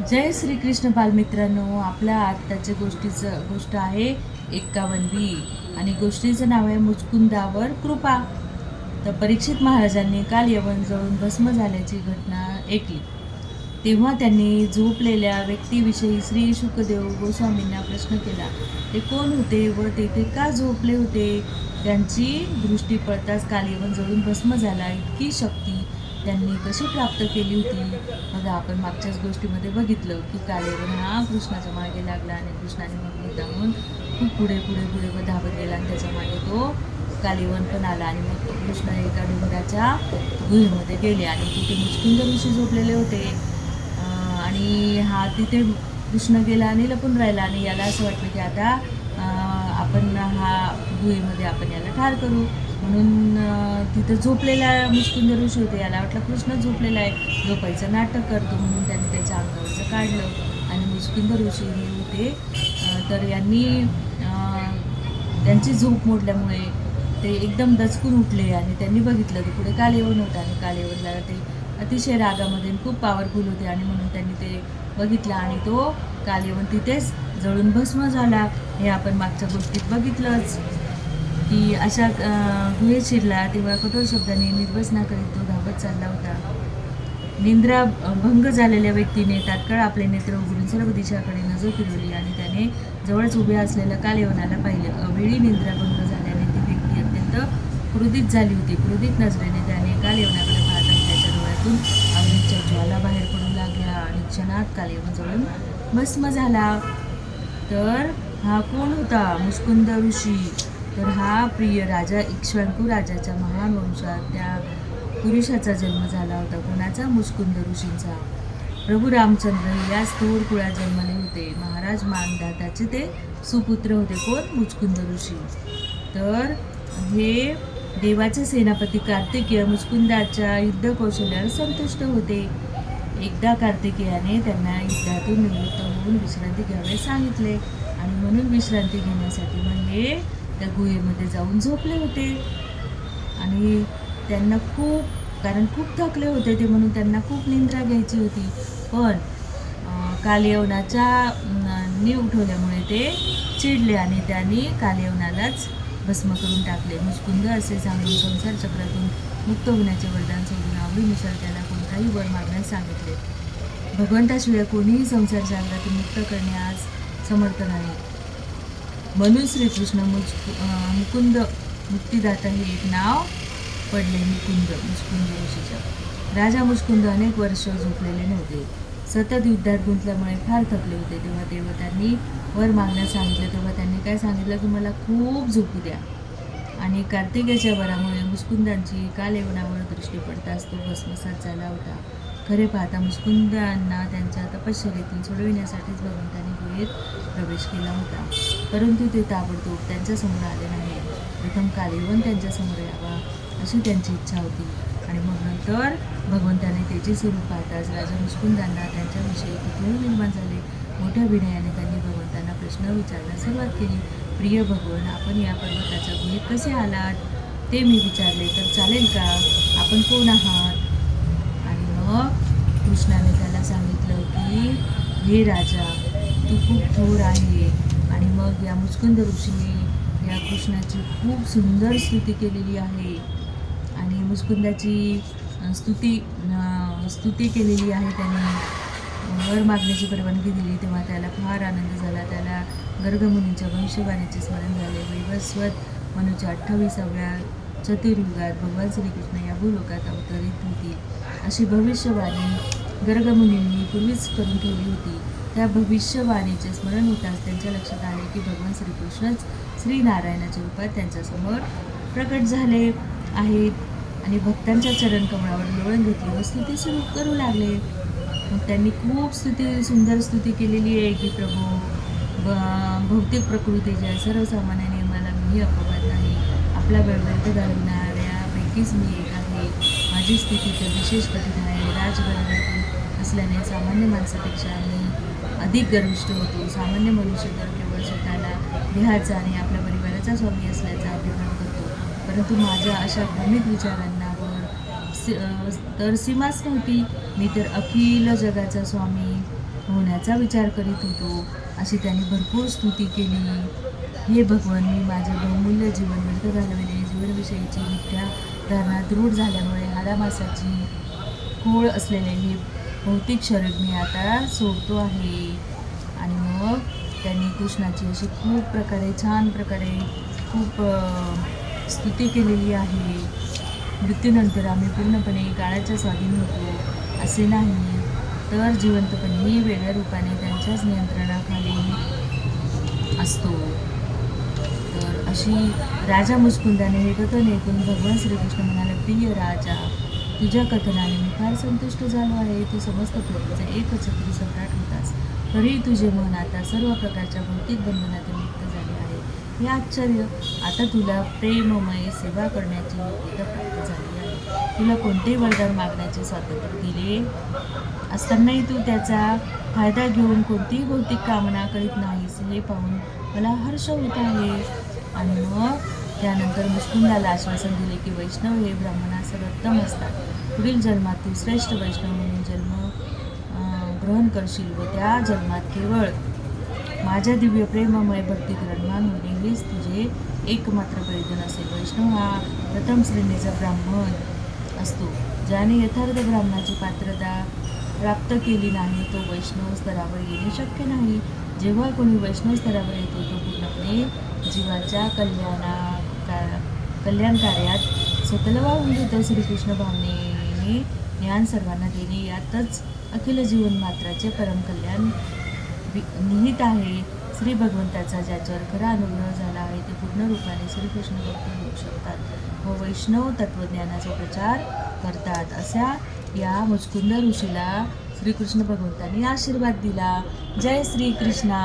जय श्री कृष्ण बालमित्रांनो. आपल्या आत्ताच्या गोष्ट आहे 51वी आणि गोष्टीचं नाव आहे मुचकुंदावर कृपा. तर परीक्षित महाराजांनी काल यवन जळून भस्म झाल्याची घटना ऐकली. तेव्हा त्यांनी झोपलेल्या व्यक्तीविषयी श्री शुकदेव गोस्वामींना प्रश्न केला. ते कोण होते व तेथे का झोपले होते? त्यांची दृष्टी पडताच काल यवन जळून भस्म झाला. इतकी शक्ती त्यांनी कशी प्राप्त केली होती? बघा, आपण मागच्याच गोष्टीमध्ये बघितलं की कालेवन हा कृष्णाच्या मागे लागला आणि कृष्णाने मग मुद्दामून खूप पुढे पुढे पुढे व धावत गेला आणि त्याच्या मागे तो कालेवन पण आला आणि मग कृष्ण एका डोंगराच्या गुहेमध्ये गेले आणि तिथे मुचकुंद ऋषी झोपलेले होते. आणि हा तिथे कृष्ण गेला आणि लपून राहिला आणि याला असं वाटलं की आता आपण हा गुहेमध्ये आपण याला ठार करू. म्हणून तिथं झोपलेला मुचकुंद ऋषी होते. याला वाटलं कृष्ण झोपलेला आहे, झोपायचं नाटक करतो, म्हणून त्यांनी त्याच्या अंगावरचं काढलं आणि मुचकुंद ऋषी हे होते. तर यांनी त्यांची झोप मोडल्यामुळे ते एकदम दचकून उठले आणि त्यांनी बघितलं तर पुढे कालेवन होता आणि कालेवनला ते अतिशय रागामध्ये खूप पॉवरफुल होते आणि म्हणून त्यांनी ते बघितलं आणि तो कालेवन तिथेच जळून भस्म झाला. हे आपण मागच्या गोष्टीत बघितलंच की अशा गुहेत शिरला तेव्हा कठोर शब्दाने निर्वसना करीत तो धावत चालला होता. निद्रा भंग झालेल्या व्यक्तीने तात्काळ आपले नेत्र उघडून सर्व दिशाकडे नजर फिरवली आणि त्याने जवळच उभे असलेल्या कालेवनाला पाहिले. अवेळी निद्राभंग झाल्याने ती व्यक्ती अत्यंत क्रोधित झाली होती. क्रोधित नजरेने त्याने कालेवनाकडे पाहताच त्याच्या डोळ्यातून अग्नीच्या ज्वाला बाहेर पडू लागल्या आणि क्षणात कालेवन जळून भस्म झाला. तर हा कोण होता? मुचकुंद ऋषी. तर हा प्रिय राजा इक्ष्वाकू राजाच्या महान वंशात त्या पुरुषाचा जन्म झाला होता. कोणाचा? मुचकुंद ऋषींचा. प्रभू रामचंद्र याच थोर कुळात जन्मले होते. महाराज मानदाताचे ते सुपुत्र होते. कोण? मुचकुंद ऋषी. तर हे देवाचे सेनापती कार्तिकेय मुचकुंदाच्या युद्ध कौशल्यावर संतुष्ट होते. एकदा कार्तिकेयाने त्यांना युद्धातून निवृत्त होऊन विश्रांती घ्यावे सांगितले आणि म्हणून विश्रांती घेण्यासाठी म्हणजे त्या गुहेमध्ये जाऊन झोपले होते. आणि त्यांना खूप थकले होते ते, म्हणून त्यांना खूप निद्रा घ्यायची होती. पण कालयवनाच्या उठवल्यामुळे ते चिडले आणि त्यांनी कालयवनालाच भस्म करून टाकले. मुचकुंद असे सांगून संसार चक्रातून मुक्त होण्याचे वरदान सोडून आवडीनुसार त्याला कोणताही वर मागण्यास सांगितले. भगवंताशिवाय कोणीही संसार सागरातून मुक्त करण्यास समर्थ नाही. म्हणून श्रीकृष्ण मुकुंद मुक्तिदाता हे एक नाव पडले. मुचकुंद ऋषीच्या. राजा मुचकुंद अनेक वर्ष झोपलेले नव्हते. सतत युद्धात गुंतल्यामुळे फार थकले होते. तेव्हा त्यांनी वर मागण्यास सांगितलं. तेव्हा त्यांनी काय सांगितलं की मला खूप झोपू द्या. आणि कार्तिकेयाच्या वरामुळे मुचकुंदांची कालयवनावर दृष्टी पडताच तो भस्मसात झाला होता. खरे पाहता मुचकुंदांना त्यांच्या तपश्चर्येतून सोडविण्यासाठीच भगवंतांनी गुहेत प्रवेश केला होता. परंतु ते ताबडतोब त्यांच्यासमोर आले नाही. प्रथम कालयवन त्यांच्यासमोर यावा अशी त्यांची इच्छा होती आणि मग नंतर भगवंताने त्याचे स्वरूप पाहताच राजा मुचकुंदांना त्यांच्याविषयी कुतूहल निर्माण झाले. मोठ्या विनयाने त्यांनी भगवंतांना प्रश्न विचारण्यास सुरुवात केली. प्रिय भगवन, आपण या पर्वताच्या गुहेत कसे आलात ते मी विचारले तर चालेल का? आपण कोण आहात? आणि मग कृष्णाने त्याला सांगितलं की हे राजा, तू खूप थोर आहे. आणि मग या मुचकुंद ऋषीने या कृष्णाची खूप सुंदर स्तुती केलेली आहे आणि मुचकुंदाची स्तुती केलेली आहे. त्याने वर मागण्याची परवानगी दिली. तेव्हा त्याला फार आनंद झाला. त्याला गर्गमुनींच्या भविष्यवाणीचे स्मरण झाले. वैवस्वत मनूच्या 28व्या चतुर्युगात भगवान श्रीकृष्ण या भूलोकात अवतरित होतील अशी भविष्यवाणी गर्गमुनींनी पूर्वीच करून ठेवली होती. त्या भविष्यवाणीचे स्मरण होताच त्यांच्या लक्षात आले की भगवान श्रीकृष्णच श्रीनारायणाच्या रूपात त्यांच्यासमोर प्रकट झाले आहेत आणि भक्तांच्या चरणकमळावर लोळण घेतली व स्तुती सुरू करू लागले. मग त्यांनी खूप सुंदर स्तुती केलेली आहे की प्रभू, भौतिक प्रकृतीच्या सर्वसामान्य नियमाला मीही अपवाद नाही. आपला व्यर्थ घालवणाऱ्यापैकीच मी एक आहे. माझी स्थिती तर विशेष कठीण आहे. राजघराण्यातून असल्याने सामान्य माणसापेक्षा मी अधिक गर्विष्ठ होतो. सामान्य मनुष्य तर केवळ स्वतःला देहाचा आणि आपल्या परिवाराचा स्वामी असल्याचा अभिमान करतो. परंतु माझ्या अशा भ्रमित विचारांना तर सीमाच नव्हती. मी तर अखिल जगाचा स्वामी होण्याचा विचार करीत होतो. अशी त्यांनी भरपूर स्तुती केली. हे भगवान, मी माझे बहुमूल्य जीवन व्यर्थ घालवले. जीवनविषयीची मिथ्या धारणा दृढ झाल्यामुळे हाडामासाची खूळ असलेले हे भौतिक शरीर मी आता सोडतो आहे. आणि मग त्यांनी कृष्णाची अशी खूप प्रकारे, छान प्रकारे खूप स्तुती केलेली आहे. मृत्यूनंतर आम्ही पूर्णपणे काळाच्या स्वाधीन होतो असे नाही, तर जिवंतपणेही वेगळ्या रूपाने त्यांच्याच नियंत्रणाखाली असतो. तर अशी राजा मुचकुंदाने हे कथन ऐकून भगवान श्रीकृष्ण म्हणाले, प्रिय राजा, तुझ्या कथनाने मी फार संतुष्ट झालो आहे. तू समस्त पृथ्वीचा एकछत्री सम्राट होतास, तरीही तुझे मन आता सर्व प्रकारच्या भौतिक बंधनातून मुक्त झाले आहे. हे आश्चर्य. आता तुला प्रेममय सेवा करण्याची योग्यता प्राप्त झाली आहे. तुला कोणतेही वरदान मागण्याचे स्वातंत्र्य दिले असतानाही तू त्याचा फायदा घेऊन कोणतीही भौतिक कामना करीत नाहीस, हे पाहून मला हर्ष होत आहे. आणि मग त्यानंतर मुचकुंदाला आश्वासन दिले की वैष्णव हे ब्राह्मणास सर्वोत्तम असतात. पुढील जन्मात तू श्रेष्ठ वैष्णव म्हणून जन्म ग्रहण करशील व त्या जन्मात केवळ माझ्या दिव्य प्रेममय भक्तीत रममाण होणे हेच तुझे एकमात्र प्रयोजन असेल. वैष्णव हा प्रथम श्रेणीचा ब्राह्मण असतो. ज्याने यथार्थ ब्राह्मणाची पात्रता प्राप्त केली नाही तो वैष्णव स्तरावर येणे शक्य नाही. जेव्हा कोणी वैष्णव स्तरावर येतो तो पूर्णपणे जीवाच्या कल्याण कार्यात स्वतःला वाहून देतो. श्रीकृष्ण भावनेने ज्ञान सर्वांना देणे यातच अखिल जीवन मात्राचे परमकल्याण निहित आहे. श्री भगवंताचा ज्याच्यावर खरा अनुग्रह झाला आहे ते पूर्ण रूपाने श्रीकृष्ण भक्त होऊ शकतात व वैष्णव तत्वज्ञानाचा प्रचार करतात. अशा या मुचकुंद ऋषीला श्रीकृष्ण भगवंतांनी आशीर्वाद दिला. जय श्रीकृष्णा.